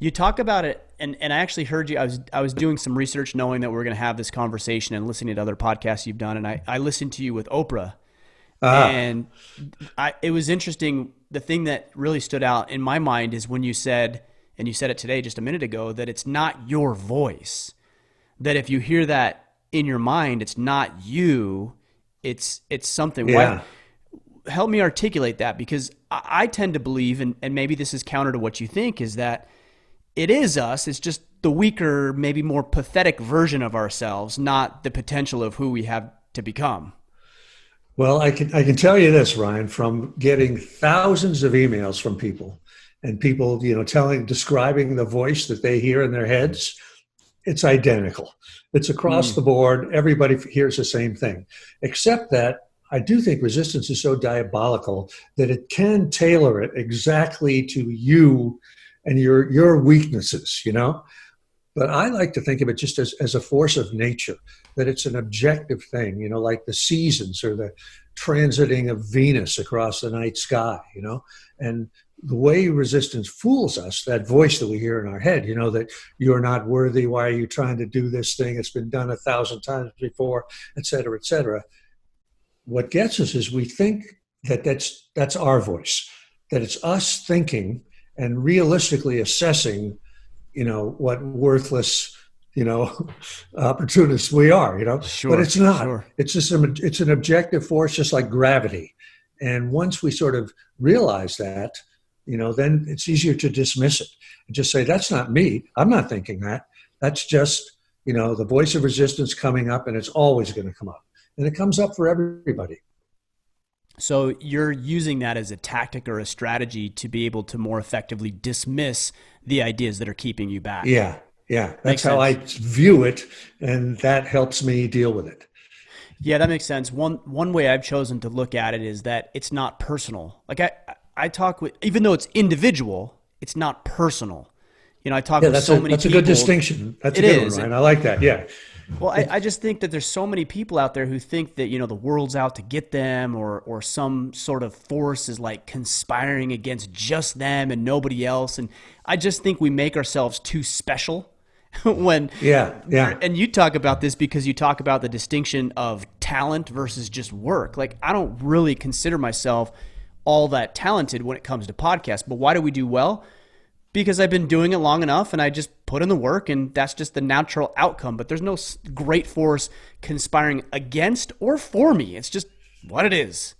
You talk about it, and I actually heard you. I was doing some research, knowing that we are going to have this conversation, and listening to other podcasts you've done. And I listened to you with Oprah, Ah, and it was interesting. The thing that really stood out in my mind is when you said, and you said it today just a minute ago, that it's not your voice. That if you hear that in your mind, it's not you. It's something. Why? yeah. Help me articulate that, because I tend to believe, and maybe this is counter to what you think, is that it is us. It's just the weaker, maybe more pathetic version of ourselves, not the potential of who we have to become. Well, I can tell you this, Ryan, from getting thousands of emails from people and people, describing the voice that they hear in their heads, it's identical. It's across Mm, the board. Everybody hears the same thing, except that I do think resistance is so diabolical that it can tailor it exactly to you and your weaknesses. But I like to think of it just as a force of nature, that it's an objective thing, like the seasons or the transiting of Venus across the night sky. And the way resistance fools us, that voice that we hear in our head, that you're not worthy, why are you trying to do this thing? It's been done 1,000 times before, et cetera, et cetera. What gets us is we think that that's our voice, that it's us thinking and realistically assessing what worthless, you know, opportunists we are. But sure, it's not. sure. It's an objective force, just like gravity. And once we sort of realize that, then it's easier to dismiss it and just say, that's not me. I'm not thinking that. That's just, the voice of resistance coming up, and it's always going to come up. And it comes up for everybody. So you're using that as a tactic or a strategy to be able to more effectively dismiss the ideas that are keeping you back. Yeah. Yeah. Makes That's how I sense. view it. And that helps me deal with it. Yeah, that makes sense. One way I've chosen to look at it is that it's not personal. Like I talk with, even though it's individual, it's not personal. I talk Yeah, with so many that's a good people. distinction. That's a It good one, is. Ryan. I like that. Yeah. Well, I just think that there's so many people out there who think that, the world's out to get them, or some sort of force is like conspiring against just them and nobody else. And I just think we make ourselves too special when Yeah. Yeah. and you talk about this because you talk about the distinction of talent versus just work. Like, I don't really consider myself all that talented when it comes to podcasts, but why do we do well? Because I've been doing it long enough, and I just put in the work, and that's just the natural outcome. But there's no great force conspiring against or for me. It's just what it is.